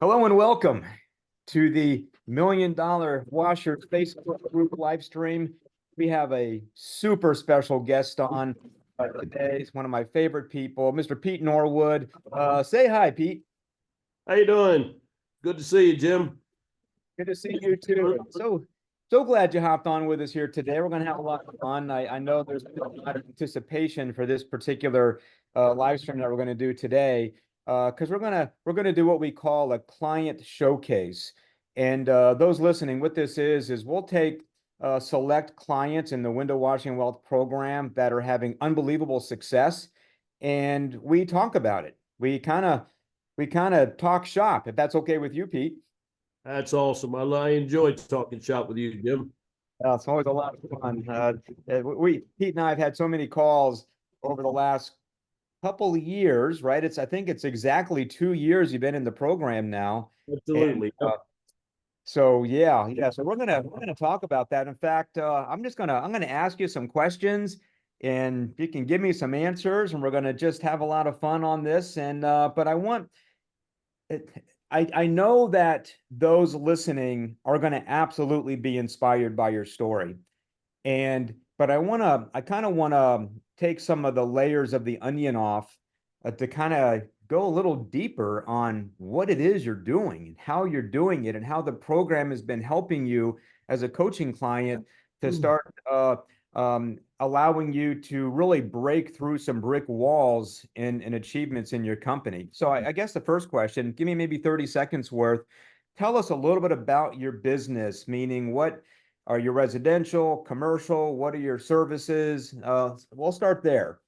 Hello and welcome to the $1 Million Washers Facebook group live stream. We have a super special guest on today. He's one of my favorite people, Mr. Pete Norwood. Say hi, Pete. How you doing? Good to see you, Jim. Good to see you too. So glad you hopped on with us here today. We're going to have a lot of fun. I know there's been a lot of anticipation for this particular live stream that we're going to do today because we're gonna do what we call a client showcase. And those listening, what this is we'll take select clients in the window washing wealth program that are having unbelievable success, and we talk about it. We kind of talk shop, if that's okay with you, Pete. That's awesome. I enjoyed talking shop with you, Jim. It's always a lot of fun. Pete and I have had so many calls over the last couple of years, right? I think it's exactly 2 years you've been in the program now. And Absolutely. so yeah. So we're gonna talk about that. In fact, I'm gonna ask you some questions, and you can give me some answers, and we're gonna just have a lot of fun on this. And but I want it, I know that those listening are going to absolutely be inspired by your story. But I kind of want to take some of the layers of the onion off to kind of go a little deeper on what it is you're doing and how you're doing it and how the program has been helping you as a coaching client to start allowing you to really break through some brick walls and achievements in your company. So I guess the first question, give me maybe 30 seconds worth. Tell us a little bit about your business, meaning what are your residential, commercial, what are your services? We'll start there.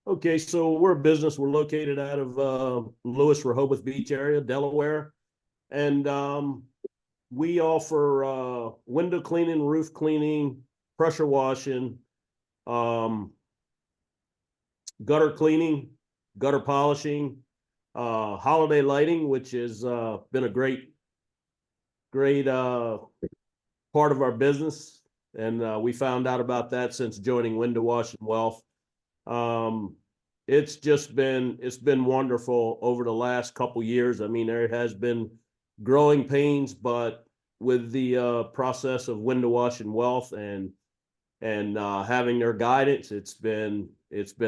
Okay, so we're a business. We're located out of Lewis, Rehoboth Beach area, Delaware. And we offer window cleaning, roof cleaning, pressure washing, gutter cleaning, gutter polishing, holiday lighting, which has been a great part of our business. And we found out about that since joining Window Washing Wealth. It's been wonderful over the last couple years. I mean, there has been growing pains, but with the process of Window Washing Wealth and having their guidance, it's been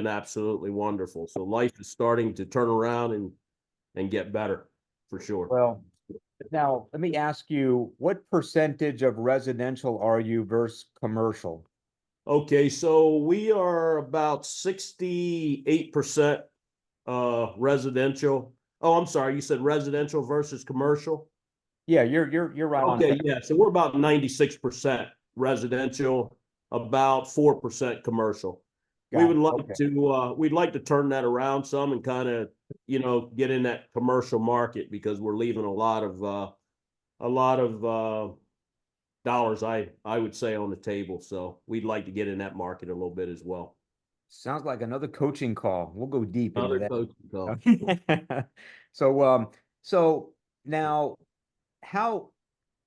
absolutely wonderful. So life is starting to turn around and get better for sure. Well, now let me ask you, what percentage of residential are you versus commercial? Okay, so we are about 68% residential. Oh, I'm sorry, you said residential versus commercial? Yeah, you're right on. Okay, yeah. So we're about 96% residential, about 4% commercial. We would like Okay. to we'd like to turn that around some and kind of, get in that commercial market because we're leaving a lot of dollars, I would say, on the table. So we'd like to get in that market a little bit as well. Sounds like another coaching call. We'll go deep into Another that. coaching call. So now how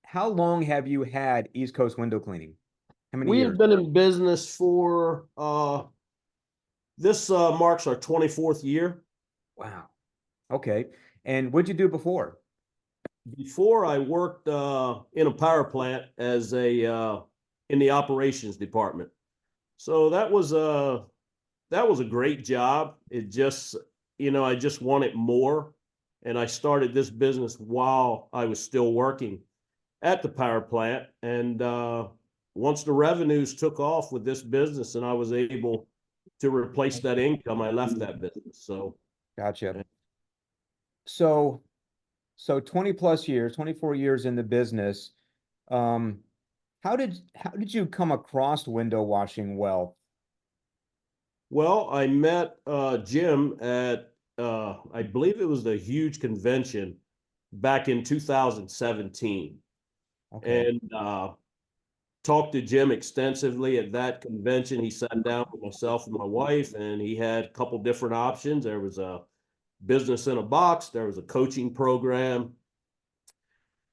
how long have you had East Coast window cleaning? How many We've years? been in business for this marks our 24th year. Wow. Okay. And what'd you do before? Before I worked in a power plant as in the operations department. So that was a great job. It just, I just wanted more. And I started this business while I was still working at the power plant. And once the revenues took off with this business and I was able to replace that income, I left that business. So Gotcha. So 20 plus years, 24 years in the business. Um, how did you come across window washing well? well, I met Jim at I believe it was the huge convention back in 2017, Okay. and talked to Jim extensively at that convention. He sat down with myself and my wife, and he had a couple different options. There was a business in a box. There was a coaching program.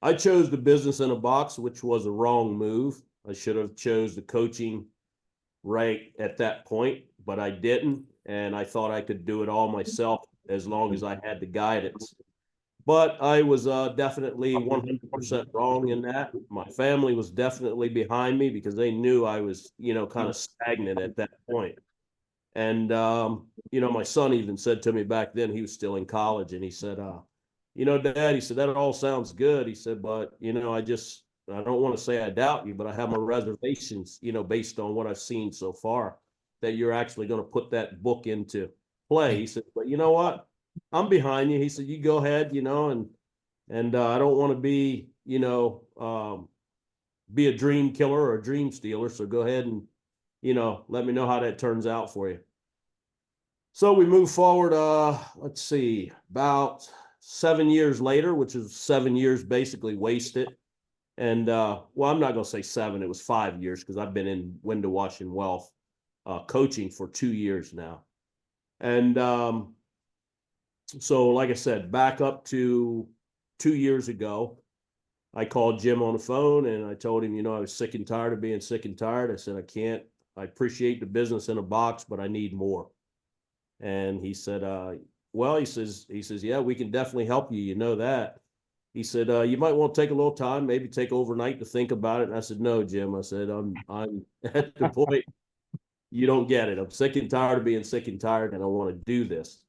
I chose the business in a box, which was a wrong move. I should have chose the coaching right at that point, but I didn't. And I thought I could do it all myself as long as I had the guidance. but I was definitely 100% wrong in that. My family was definitely behind me because they knew I was, kind of stagnant at that point. And, my son even said to me back then, he was still in college, and he said, Dad, he said, that all sounds good. He said, but, I don't want to say I doubt you, but I have my reservations, based on what I've seen so far, that you're actually going to put that book into play. He said, but you know what? I'm behind you. He said, you go ahead, and I don't want to be, be a dream killer or a dream stealer. So go ahead and, let me know how that turns out for you. So we move forward, let's see, about 7 years later, which is 7 years basically wasted. And well, I'm not going to say seven, it was 5 years because I've been in window washing wealth coaching for 2 years now. And so, like I said, back up to 2 years ago, I called Jim on the phone and I told him, I was sick and tired of being sick and tired. I said, I appreciate the business in a box, but I need more. And he said, well, he says, yeah, we can definitely help you. You know that. He said, you might want to take a little time, maybe take overnight to think about it. And I said, no, Jim. I said, I'm at the point you don't get it. I'm sick and tired of being sick and tired, and I want to do this.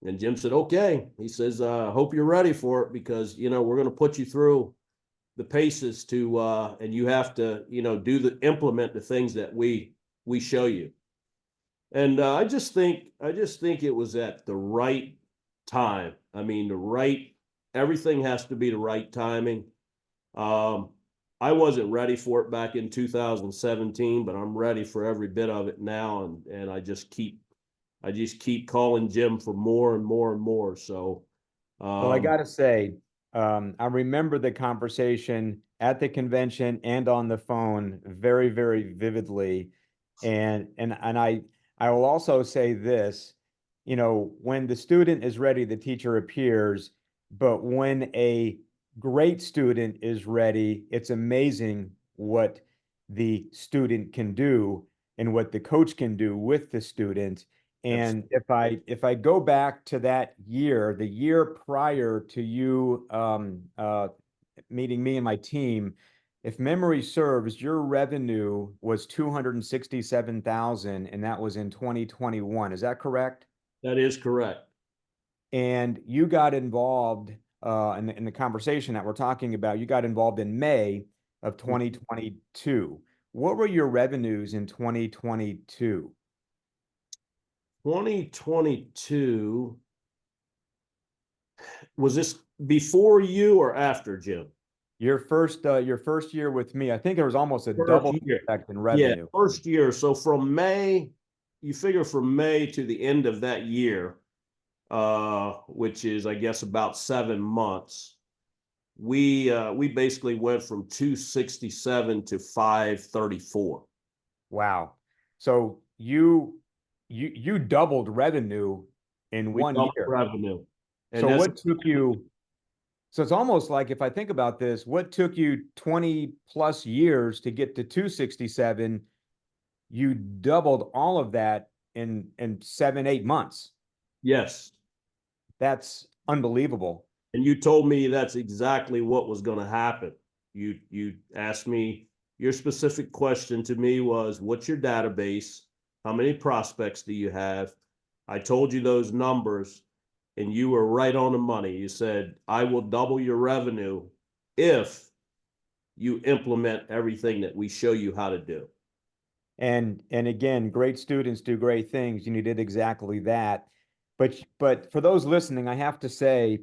And Jim said, okay. He says, hope you're ready for it because, we're going to put you through the paces to, and you have to, implement the things that we show you. And I just think it was at the right time. I mean, everything has to be the right timing. I wasn't ready for it back in 2017, but I'm ready for every bit of it now. And I just keep calling Jim for more and more and more. So, Well, I got to say, I remember the conversation at the convention and on the phone very, very vividly. And I will also say this, when the student is ready, the teacher appears. But when a great student is ready, it's amazing what the student can do and what the coach can do with the student. And if I go back to that year, the year prior to you meeting me and my team, if memory serves, your revenue was 267,000, and that was in 2021. Is that correct? that is correct. And you got involved in the conversation that we're talking about. You got involved in May of 2022. What were your revenues in 2022? 2022, was this before you or after, Jim? Your first year with me, I think there was almost a First double year. effect in Yeah, revenue. first year. So from May, you figure from May to the end of that year, which is I guess about 7 months, we basically went from 267 to 534. Wow. So you doubled revenue in We one doubled year. revenue. And So that's what took you, so it's almost like if I think about this, what took you 20 plus years to get to 267, you doubled all of that in 7, 8 months. yes. That's unbelievable. And you told me that's exactly what was going to happen. You asked me, your specific question to me was, what's your database? How many prospects do you have? I told you those numbers, and you were right on the money. You said, I will double your revenue if you implement everything that we show you how to do. And again, great students do great things, and you did exactly that. But for those listening, I have to say,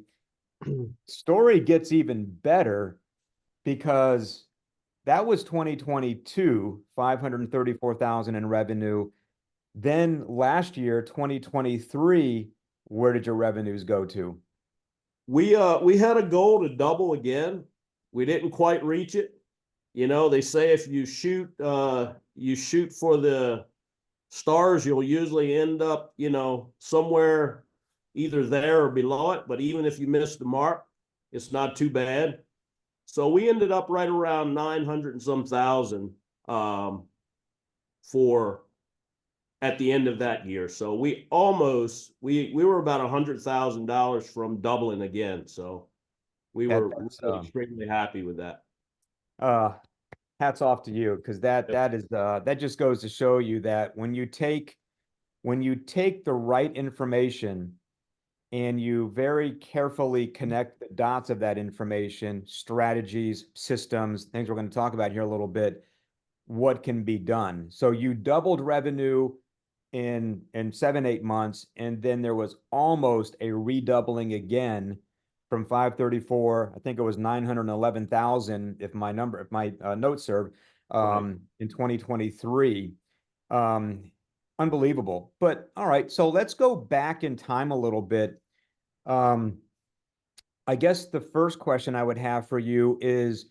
story gets even better because that was 2022, 534,000 in revenue. Then last year, 2023, where did your revenues go to? We had a goal to double again. We didn't quite reach it. They say if you shoot for the stars, you'll usually end up, somewhere either there or below it. But even if you miss the mark, it's not too bad. So we ended up right around 900 and some thousand for at the end of that year. So we were about $100,000 from doubling again. So We That's were extremely happy with that. uh hats off to you, because that is that just goes to show you that when you take the right information and you very carefully connect the dots of that information, strategies, systems, things we're going to talk about here a little bit, what can be done. So you doubled revenue in 7, 8 months, and then there was almost a redoubling again from 534. I think it was 911,000, if my notes serve, Right. in 2023. Um, Unbelievable. But all right, so let's go back in time a little bit. Um, I guess the first question I would have for you is,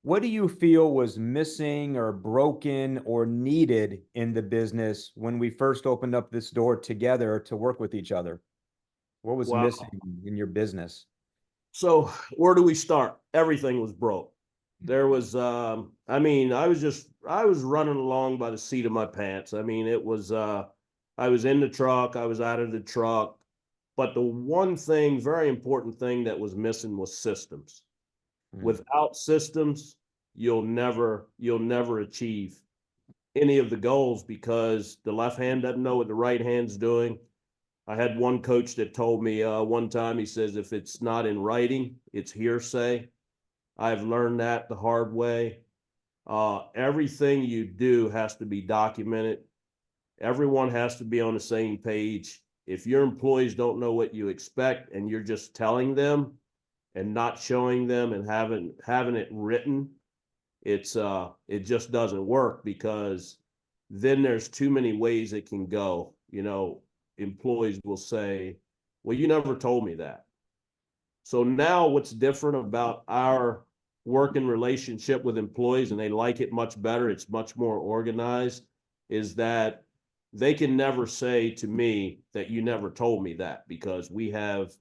what do you feel was missing or broken or needed in the business when we first opened up this door together to work with each other? What was Wow. missing in your business? So where do we start? Everything was broke. There was, I mean, I was running along by the seat of my pants. I mean, I was in the truck, I was out of the truck. But the one thing, very important thing that was missing was systems. Mm. Without systems, you'll never achieve any of the goals because the left hand doesn't know what the right hand's doing. I had one coach that told me one time, he says, if it's not in writing, it's hearsay. I've learned that the hard way. Everything you do has to be documented. Everyone has to be on the same page. If your employees don't know what you expect and you're just telling them and not showing them and having it written, it just doesn't work because then there's too many ways it can go. You know, employees will say, well, you never told me that. So now what's different about our working relationship with employees, and they like it much better, it's much more organized, is that they can never say to me that you never told me that because we have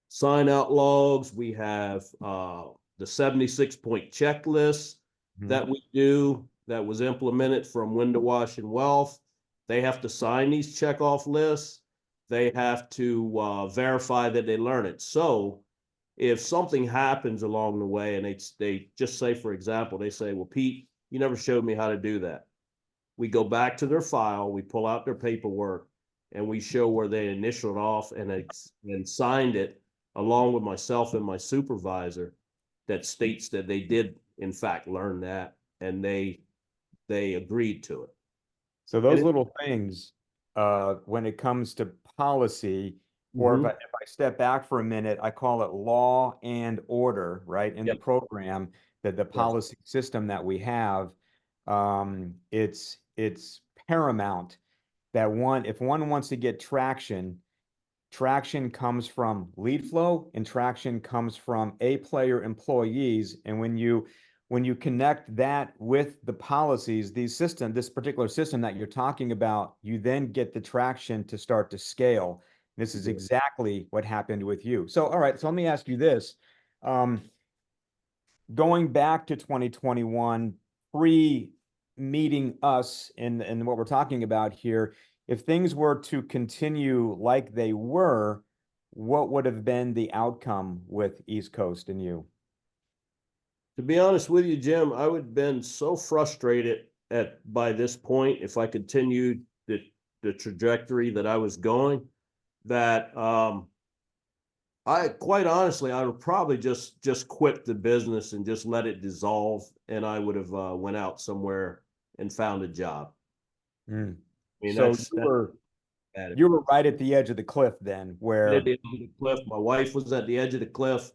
sign out logs, we have the 76-point checklist Mhm. that we do that was implemented from Window Wash and Wealth. They have to sign these check off lists. They have to verify that they learn it. So if something happens along the way and they just say, for example, they say, well, Pete, you never showed me how to do that. We go back to their file, we pull out their paperwork, and we show where they initialed off and signed it along with myself and my supervisor that states that they did in fact learn that and they agreed to it. So And those it, little things, when it comes to policy, or mm-hmm. if I step back for a minute, I call it law and order, right? In the Yep. program, that the Yes. policy system that we have, it's paramount that if one wants to get traction, traction comes from lead flow and traction comes from A player employees. And when you connect that with the policies, this particular system that you're talking about, you then get the traction to start to scale. This is exactly what happened with you. So, all right, so let me ask you this. Um, Going back to 2021, pre-meeting us in what we're talking about here, if things were to continue like they were, what would have been the outcome with East Coast and you? To be honest with you, Jim, I would have been so frustrated at by this point if I continued the trajectory that I was going that I quite honestly, I would probably just quit the business and just let it dissolve, and I would have went out somewhere and found a job. Mm. I mean, So that's at it. you were right at the edge of the cliff then, Right at where the edge of the cliff. My wife was at the edge of the cliff.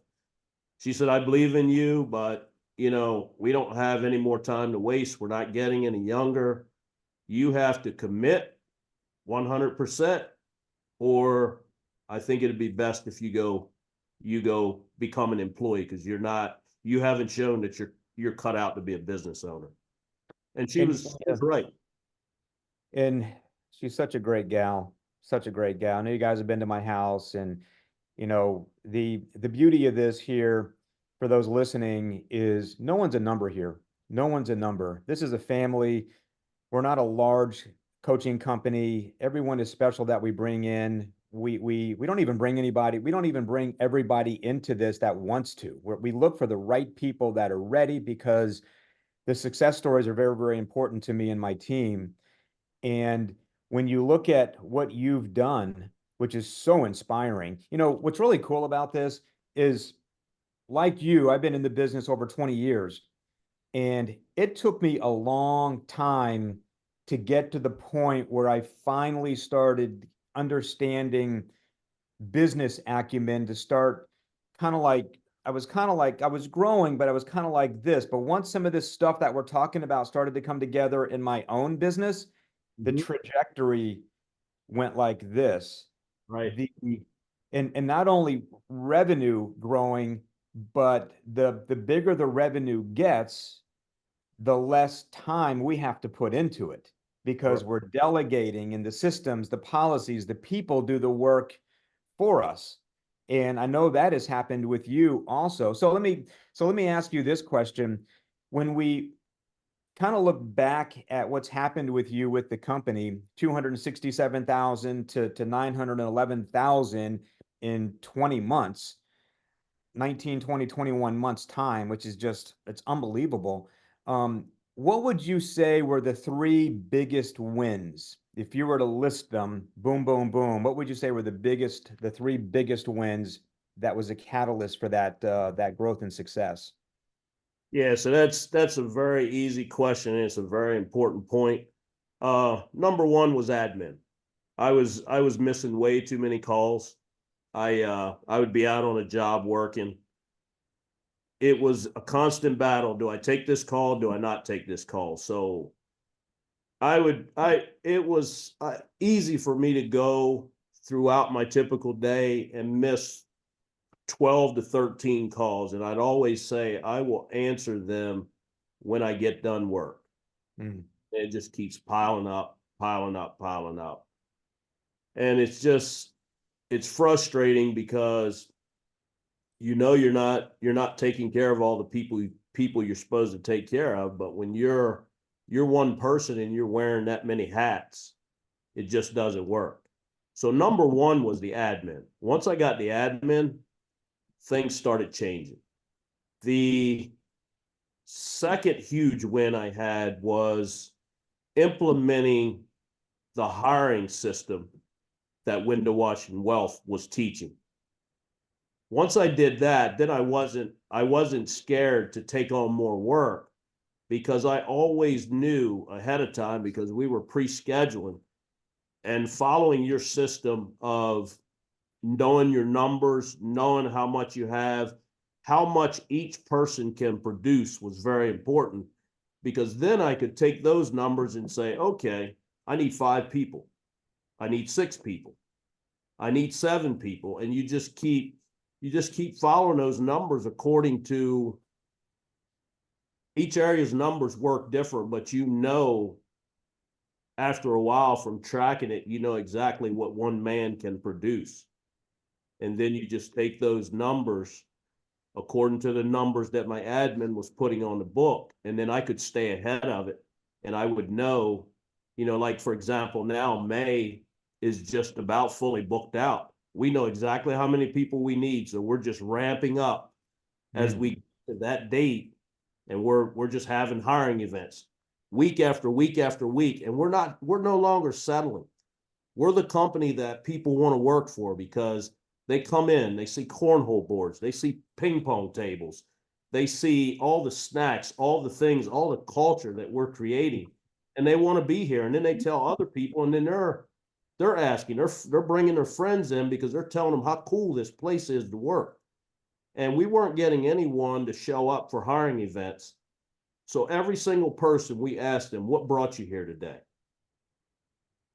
She said, "I believe in you, but you know, we don't have any more time to waste. We're not getting any younger. You have to commit 100%, or I think it'd be best if you go become an employee because you haven't shown that you're cut out to be a business owner." And and she was right. and she's such a great gal, such a great gal. I know you guys have been to my house, and the beauty of this here for those listening is no one's a number here. No one's a number. This is a family. We're not a large coaching company. Everyone is special that we bring in. we don't even bring anybody, we don't even bring everybody into this that wants to. We look for the right people that are ready, because the success stories are very, very important to me and my team. And when you look at what you've done, which is so inspiring, what's really cool about this is, like you, I've been in the business over 20 years, and it took me a long time to get to the point where I finally started understanding business acumen, to start kind of like, I was growing, but I was kind of like this. But once some of this stuff that we're talking about started to come together in my own business, the Mhm. trajectory went like this. Right. The and not only revenue growing, but the bigger the revenue gets, the less time we have to put into it, because Right. we're delegating, and the systems, the policies, the people do the work for us. And I know that has happened with you also. So let me ask you this question. When we kind of look back at what's happened with you with the company, 267,000 to 911,000 in 20 months, 19, 20, 21 months time, which is just, it's unbelievable. What would you say were the three biggest wins? If you were to list them, boom, boom, boom, what would you say were the three biggest wins that was a catalyst for that growth and success? Yeah, so that's a very easy question, and it's a very important point. Number one was admin. I was missing way too many calls. I would be out on a job working. It was a constant battle. Do I take this call? Do I not take this call? So it was easy for me to go throughout my typical day and miss 12 to 13 calls. And I'd always say, I will answer them when I get done work. Mm. It just keeps piling up, piling up, piling up. And it's frustrating because you're not taking care of all the people you're supposed to take care of, but when you're one person and you're wearing that many hats, it just doesn't work. So number one was the admin. Once I got the admin, things started changing. The second huge win I had was implementing the hiring system that Window Washington Wealth was teaching. Once I did that, then I wasn't scared to take on more work, because I always knew ahead of time, because we were pre-scheduling and following your system of knowing your numbers, knowing how much you have, how much each person can produce was very important, because then I could take those numbers and say, okay, I need 5 people. I need 6 people. I need 7 people. And you just keep following those numbers according to each area's numbers work different, but after a while from tracking it, you know exactly what one man can produce. And then you just take those numbers according to the numbers that my admin was putting on the book. And then I could stay ahead of it. And I would know, like for example, now May is just about fully booked out. We know exactly how many people we need. So we're just ramping up as Mm. we get to that date. And we're just having hiring events week after week after week. And we're no longer settling. We're the company that people want to work for, because they come in, they see cornhole boards, they see ping pong tables, they see all the snacks, all the things, all the culture that we're creating, and they want to be here. And then they tell other people, and then they're asking, they're bringing their friends in, because they're telling them how cool this place is to work. And we weren't getting anyone to show up for hiring events. So every single person, we asked them, what brought you here today?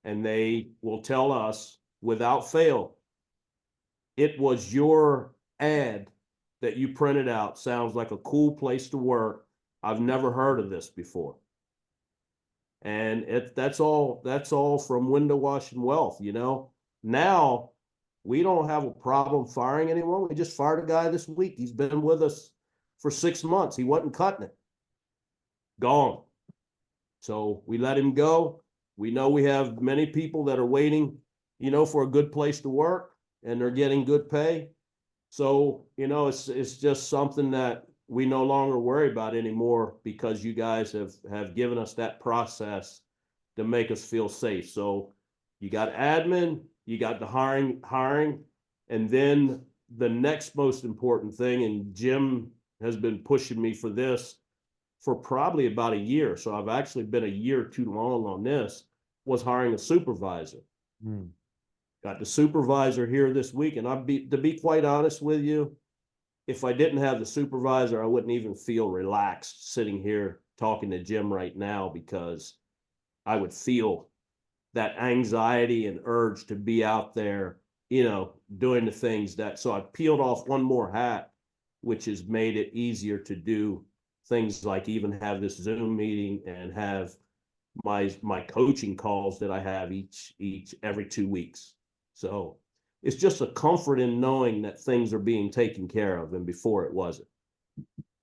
And they will tell us without fail, it was your ad that you printed out. Sounds like a cool place to work. I've never heard of this before. And that's all from Window Washington Wealth, Now we don't have a problem firing anyone. We just fired a guy this week. He's been with us for 6 months. He wasn't cutting it. Gone. So we let him go. We know we have many people that are waiting for a good place to work, and they're getting good pay. So, it's just something that we no longer worry about anymore because you guys have given us that process to make us feel safe. So you got admin, you got the hiring, and then the next most important thing, and Jim has been pushing me for this for probably about a year. So I've actually been a year too long on this, was hiring a supervisor. Mm. Got the supervisor here this week, and to be quite honest with you, if I didn't have the supervisor, I wouldn't even feel relaxed sitting here talking to Jim right now, because I would feel that anxiety and urge to be out there, doing the things that. So I peeled off one more hat, which has made it easier to do things like even have this Zoom meeting and have my coaching calls that I have every 2 weeks. So it's just a comfort in knowing that things are being taken care of, and before it wasn't.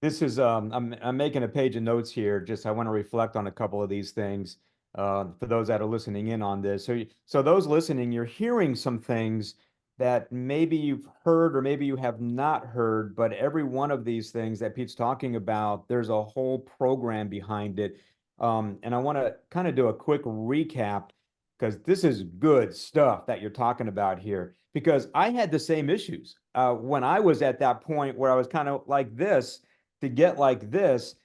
This is I'm making a page of notes here. Just I want to reflect on a couple of these things for those that are listening in on this. So those listening, you're hearing some things that maybe you've heard or maybe you have not heard, but every one of these things that Pete's talking about, there's a whole program behind it. And I want to kind of do a quick recap because this is good stuff that you're talking about here. Because I had the same issues when I was at that point where I was kind of like this to get like this.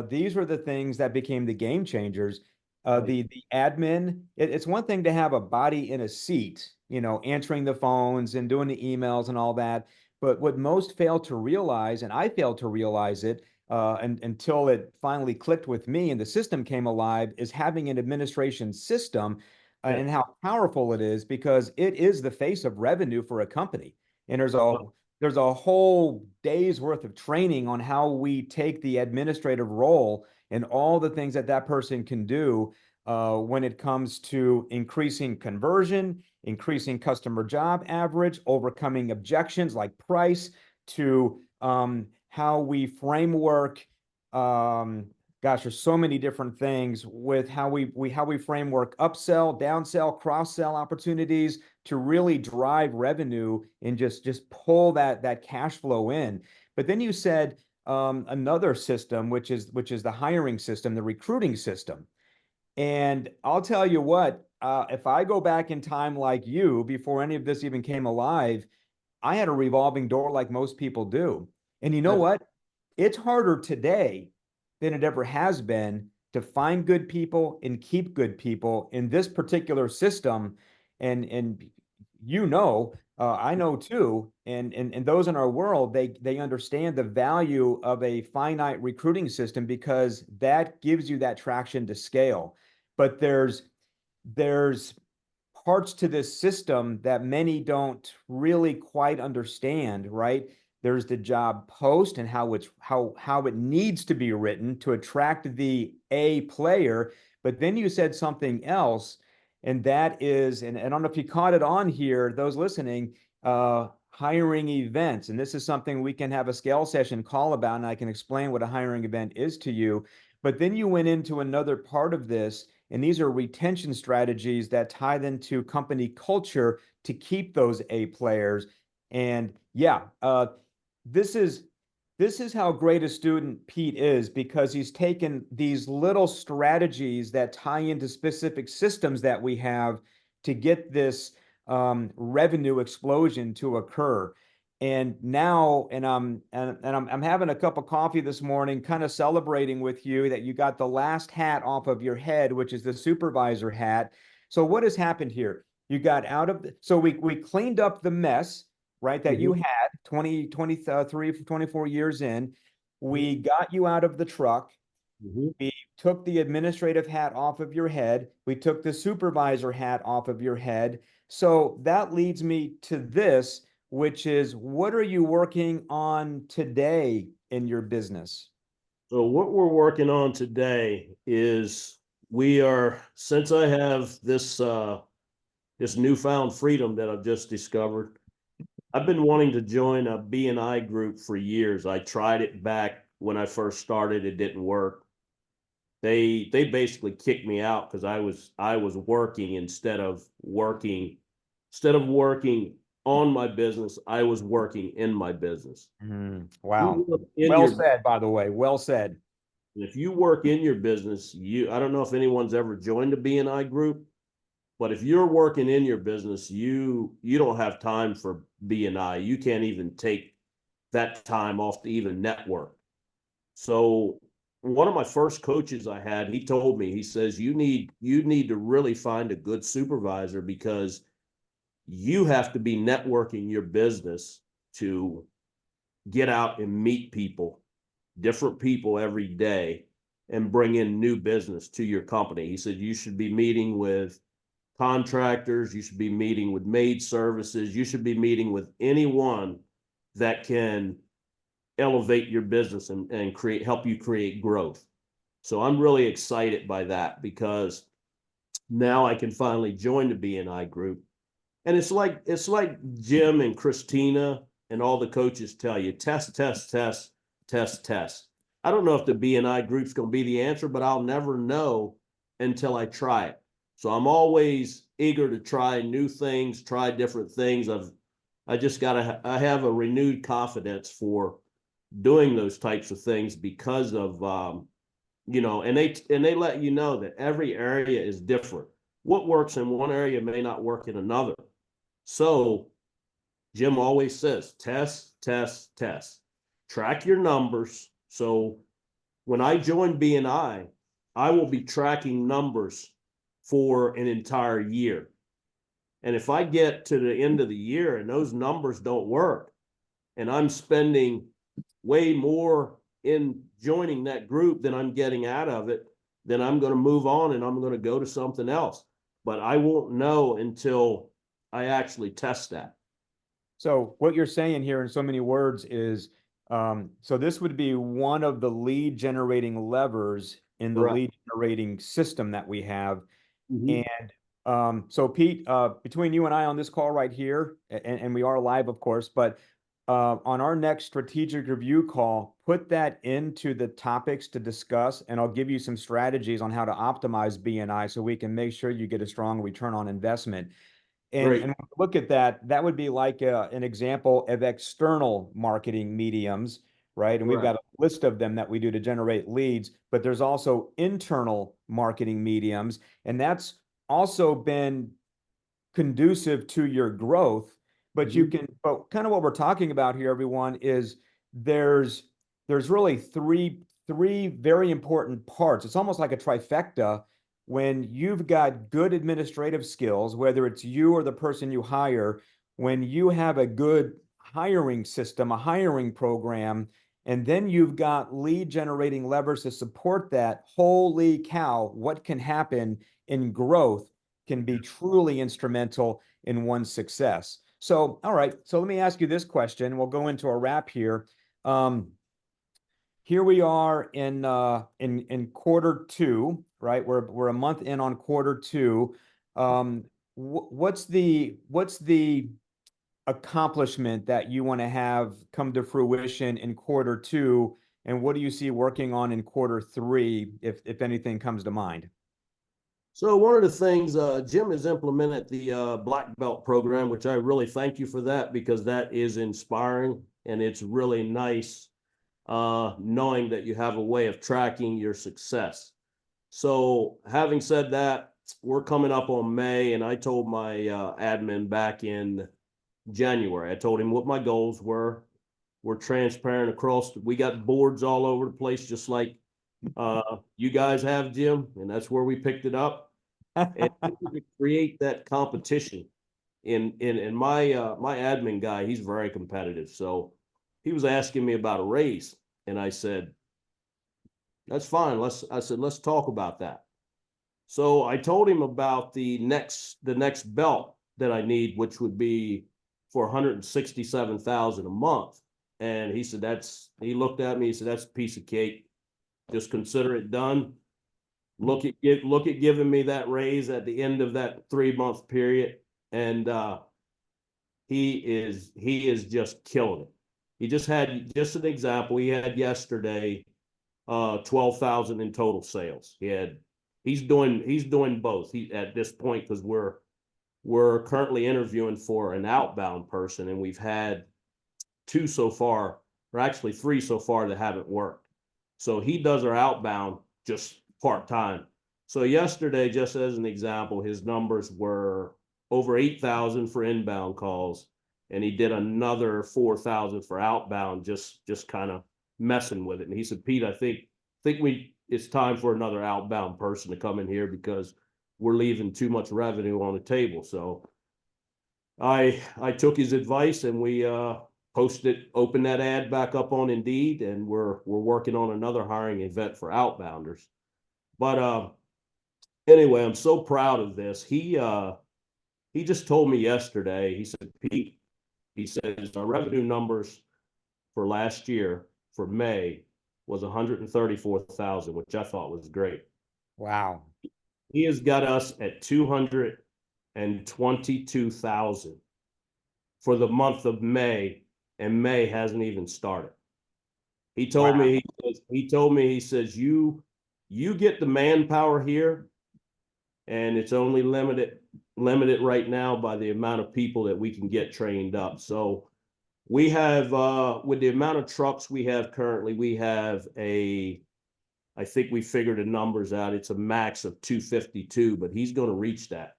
These were the things that became the game changers. Right. The admin, it's one thing to have a body in a seat, answering the phones and doing the emails and all that. But what most fail to realize, and I failed to realize it until it finally clicked with me and the system came alive, is having an administration system Yeah. and how powerful it is because it is the face of revenue for a company. And there's a whole day's worth of training on how we take the administrative role and all the things that that person can do when it comes to increasing conversion, increasing customer job average, overcoming objections like price, to how we framework. Gosh, there's so many different things with how we framework upsell, downsell, cross sell opportunities to really drive revenue and just pull that cash flow in. But then you said another system, which is the hiring system, the recruiting system. And I'll tell you what, if I go back in time like you, before any of this even came alive, I had a revolving door like most people do. And you know Yeah. what? It's harder today than it ever has been to find good people and keep good people in this particular system. And I know too, and those in our world, they understand the value of a finite recruiting system because that gives you that traction to scale. But there's parts to this system that many don't really quite understand, right? There's the job post and how it needs to be written to attract the A player. But then you said something else, and that is, and I don't know if you caught it on here, those listening, hiring events. And this is something we can have a scale session call about, and I can explain what a hiring event is to you. But then you went into another part of this, and these are retention strategies that tie into company culture to keep those A players. And yeah, this is this is how great a student Pete is because he's taken these little strategies that tie into specific systems that we have to get this revenue explosion to occur. And now, and I'm having a cup of coffee this morning, kind of celebrating with you that you got the last hat off of your head, which is the supervisor hat. So what has happened here? You got out of so we cleaned up the mess, right, that you Mhm. had 20, 23, 24 years in. Mhm. We got you out of the truck. Mhm. We took the administrative hat off of your head. We took the supervisor hat off of your head. So that leads me to this, which is what are you working on today in your business? So what we're working on today is, since I have this newfound freedom that I've just discovered, I've been wanting to join a B&I group for years. I tried it back when I first started. It didn't work. They basically kicked me out because I was working instead of working instead of working on my business, I was working in my business. Wow. You work in Well your said, by the way. Well said. If you work in your business, I don't know if anyone's ever joined a BNI group, but if you're working in your business, you don't have time for BNI. You can't even take that time off to even network. So one of my first coaches I had, he told me, he says, you need to really find a good supervisor because you have to be networking your business to get out and meet people, different people every day, and bring in new business to your company. He said you should be meeting with contractors, you should be meeting with maid services, you should be meeting with anyone that can elevate your business and help you create growth. So I'm really excited by that because now I can finally join the BNI group. And it's like Jim and Christina and all the coaches tell you, test, test, test, test, test. I don't know if the BNI group's going to be the answer, but I'll never know until I try it. So I'm always eager to try new things, try different things. I have a renewed confidence for doing those types of things because of and they let you know that every area is different. What works in one area may not work in another. So Jim always says, test, test, test. Track your numbers. So when I join BNI, I will be tracking numbers for an entire year. And if I get to the end of the year and those numbers don't work, and I'm spending way more in joining that group than I'm getting out of it, then I'm going to move on and I'm going to go to something else. But I won't know until I actually test that. So what you're saying here in so many words is, so this would be one of the lead generating levers in the Right. lead generating system that we have. Mm-hmm. And so Pete, between you and I on this call right here, and we are live, of course, but on our next strategic review call, put that into the topics to discuss, and I'll give you some strategies on how to optimize BNI so we can make sure you get a strong return on investment. And Great. when we look at that, that would be like an example of external marketing mediums, right? And we've Right. got a list of them that we do to generate leads, but there's also internal marketing mediums, and that's also been conducive to your growth. But you Mm-hmm. can, but kind of what we're talking about here, everyone, is there's there's really three very important parts. It's almost like a trifecta when you've got good administrative skills, whether it's you or the person you hire, when you have a good hiring system, a hiring program, and then you've got lead generating levers to support that. Holy cow, what can happen in growth can be truly instrumental in one's success. So, all right. So let me ask you this question. We'll go into a wrap here. Um, Here we are in quarter two, right? We're a month in on quarter two. What's the accomplishment that you want to have come to fruition in quarter two, and what do you see working on in quarter three, if anything comes to mind? So one of the things Jim has implemented the black belt program, which I really thank you for that because that is inspiring and it's really nice knowing that you have a way of tracking your success. So having said that, we're coming up on May, and I told my admin back in January, I told him what my goals were. We're transparent across. We got boards all over the place, just like you guys have, Jim, and that's where we picked it up. And to create that competition. In my admin guy, he's very competitive. So he was asking me about a raise, and I said, "That's fine. Let's talk about that." So I told him about the next belt that I need, which would be for 167,000 a month. And he looked at me, he said, "That's a piece of cake. Just consider it done. Look at giving me that raise at the end of that 3 month period." And he is just killing it. He just had, just an example, he had yesterday 12,000 in total sales. He's doing both. He at this point, because we're currently interviewing for an outbound person, and we've had two so far, or actually three so far that haven't worked. So he does our outbound just part-time. So yesterday, just as an example, his numbers were over 8,000 for inbound calls, and he did another 4,000 for outbound, just kind of messing with it. And he said, Pete, I think it's time for another outbound person to come in here because we're leaving too much revenue on the table. So I took his advice, and we opened that ad back up on Indeed, and we're working on another hiring event for outbounders. But anyway, I'm so proud of this. He just told me yesterday. He said, Pete, he says our revenue numbers for last year for May was 134,000, which I thought was great. Wow. He has got us at 222,000 for the month of May, and May hasn't even started. He told Wow. me he says you get the manpower here, and it's only limited right now by the amount of people that we can get trained up. So we have with the amount of trucks we have currently, we have I think we figured the numbers out. It's a max of 252, but he's going to reach that.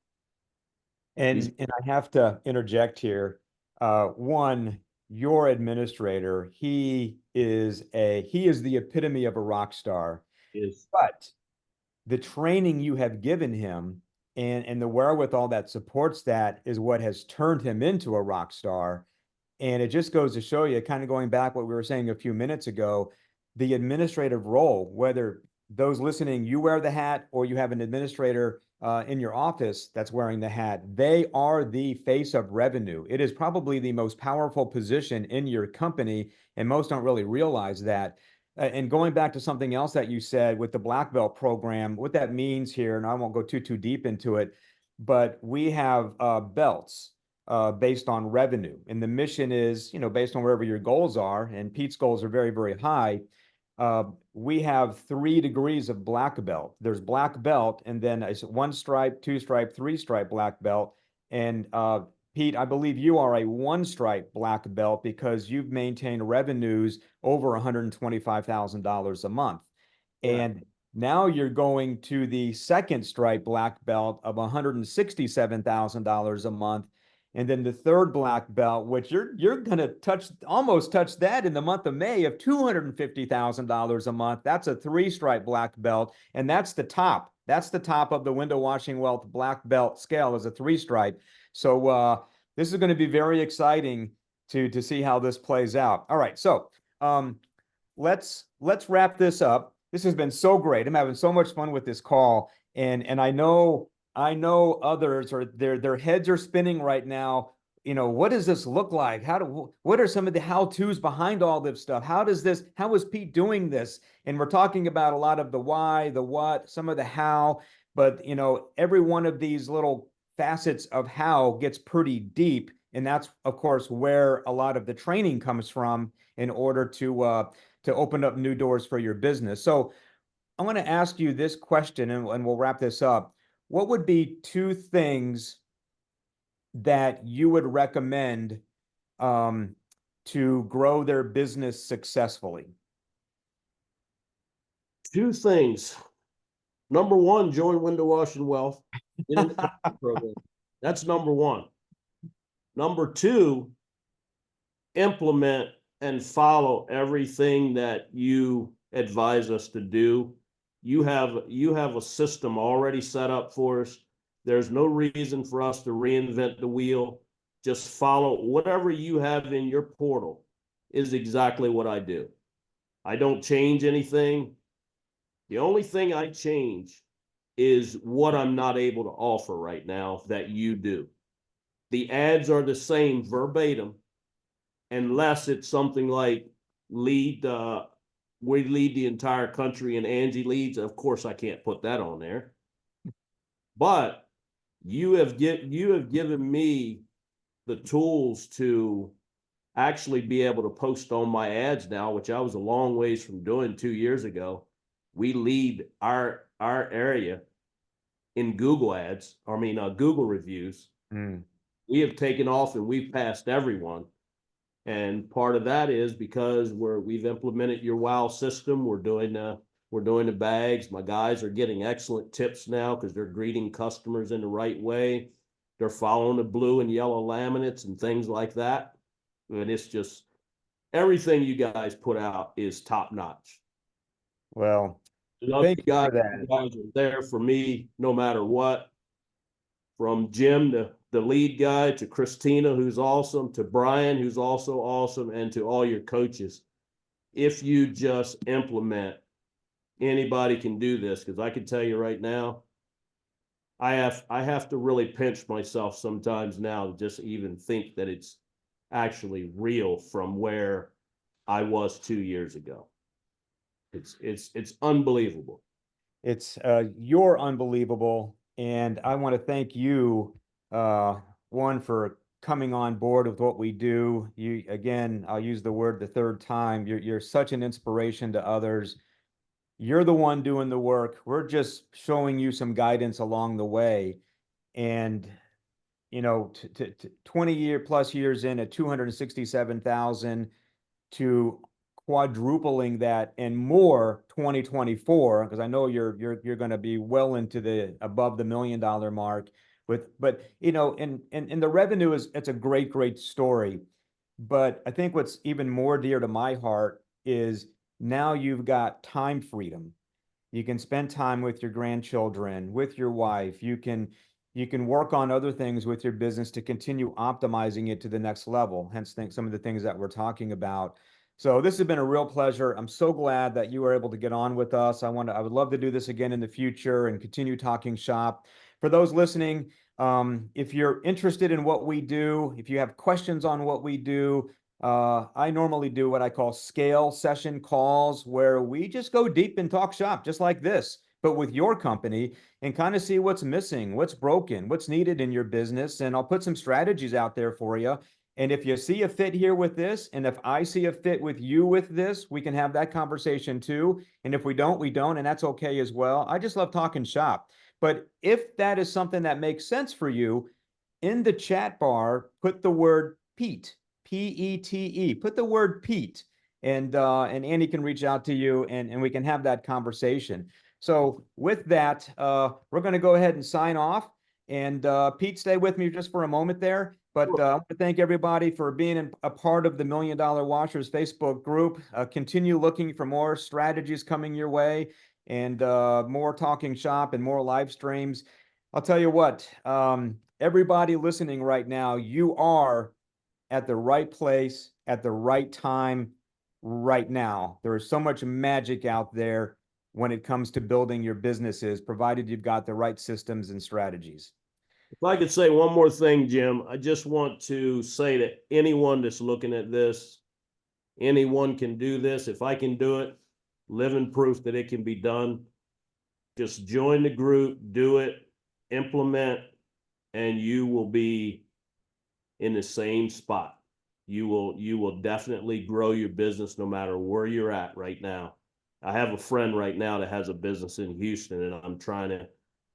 And I have to interject here. One, your administrator, he is the epitome of a rock star. Is But the training you have given him and the wherewithal that supports that is what has turned him into a rock star. And it just goes to show you, kind of going back what we were saying a few minutes ago, the administrative role, whether those listening, you wear the hat or you have an administrator in your office that's wearing the hat, they are the face of revenue. It is probably the most powerful position in your company, and most don't really realize that. And going back to something else that you said with the black belt program, what that means here, and I won't go too deep into it, but we have belts based on revenue. And the mission is, based on wherever your goals are, and Pete's goals are very high. We have 3 degrees of black belt. There's black belt, and then it's 1 stripe, 2 stripe, 3 stripe black belt. And Pete, I believe you are a 1 stripe black belt because you've maintained revenues over $125,000 a month. correct. And now you're going to the 2nd stripe black belt of $167,000 a month. And then the 3rd black belt, which you're gonna almost touch that in the month of May of $250,000 a month. That's a 3 stripe black belt, and that's the top. That's the top of the window washing wealth black belt scale is a 3 stripe. So this is going to be very exciting to see how this plays out. All right, so let's wrap this up. This has been so great. I'm having so much fun with this call, and I know others are their heads are spinning right now. What does this look like? What are some of the how-tos behind all this stuff? How is Pete doing this? And we're talking about a lot of the why, the what, some of the how, but every one of these little facets of how gets pretty deep. And that's, of course, where a lot of the training comes from in order to open up new doors for your business. So I want to ask you this question, and we'll wrap this up. What would be 2 things that you would recommend um, to grow their business successfully? 2 things. Number one, join Window Wash and Wealth. Get in the program. That's number one. Number two, implement and follow everything that you advise us to do. You have a system already set up for us. There's no reason for us to reinvent the wheel. Just follow whatever you have in your portal is exactly what I do. I don't change anything. The only thing I change is what I'm not able to offer right now that you do. The ads are the same verbatim, unless it's something like lead, we lead the entire country and Angie leads. Of course, I can't put that on there. But you have given me the tools to actually be able to post on my ads now, which I was a long ways from doing 2 years ago. We lead our area in Google ads, Google reviews. Mm. We have taken off and we've passed everyone. And part of that is because we've implemented your WOW system. We're doing the bags. My guys are getting excellent tips now because they're greeting customers in the right way. They're following the blue and yellow laminates and things like that. And it's just everything you guys put out is top notch. Well, Love thank you you guys. for that. You guys are there for me no matter what. From Jim, the lead guy, to Christina, who's awesome, to Brian, who's also awesome, and to all your coaches. If you just implement, anybody can do this. Because I can tell you right now, I have to really pinch myself sometimes now to just even think that it's actually real from where I was 2 years ago. It's unbelievable. It's you're unbelievable, and I want to thank you, one, for coming on board with what we do. You again, I'll use the word the third time. You're such an inspiration to others. You're the one doing the work. We're just showing you some guidance along the way. And you know, 20 plus years in at 267,000 to quadrupling that and more 2024, because I know you're going to be well into the above the $1 million mark with, but you know, and the revenue is, it's a great story. But I think what's even more dear to my heart is now you've got time freedom. You can spend time with your grandchildren, with your wife. You can work on other things with your business to continue optimizing it to the next level. Hence, think some of the things that we're talking about. So this has been a real pleasure. I'm so glad that you were able to get on with us. I would love to do this again in the future and continue talking shop. For those listening, if you're interested in what we do, if you have questions on what we do, I normally do what I call scale session calls, where we just go deep and talk shop, just like this, but with your company, and kind of see what's missing, what's broken, what's needed in your business. And I'll put some strategies out there for you. And if you see a fit here with this, and if I see a fit with you with this, we can have that conversation too. And if we don't, we don't, and that's okay as well. I just love talking shop. But if that is something that makes sense for you, in the chat bar, put the word Pete, Pete. Put the word Pete, and Andy can reach out to you, and we can have that conversation. So with that, we're going to go ahead and sign off. And Pete, stay with me just for a moment there. But I want to thank everybody for being a part of the Million Dollar Washers Facebook group. Continue looking for more strategies coming your way, and more talking shop and more live streams. I'll tell you what, everybody listening right now, you are at the right place at the right time right now. There is so much magic out there when it comes to building your businesses, provided you've got the right systems and strategies. If I could say one more thing, Jim, I just want to say to anyone that's looking at this, anyone can do this. If I can do it, living proof that it can be done. Just join the group, do it, implement, and you will be in the same spot. You will definitely grow your business no matter where you're at right now. I have a friend right now that has a business in Houston, and I'm trying to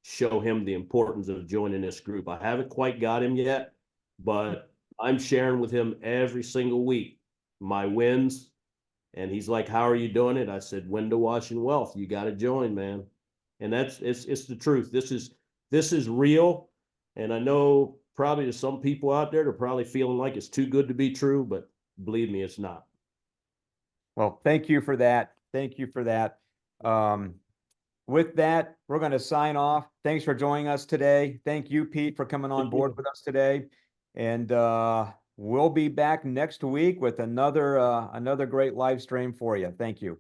show him the importance of joining this group. I haven't quite got him yet, but I'm sharing with him every single week my wins. And he's like, "How are you doing it?" I said, "Window washing wealth. You got to join, man." And it's the truth. This is real. And I know probably to some people out there, they're probably feeling like it's too good to be true, but believe me, it's not. Well, thank you for that. Thank you for that. Um, with that, we're going to sign off. Thanks for joining us today. Thank you, Pete, for coming on board with us today. And we'll be back next week with another great live stream for you. Thank you.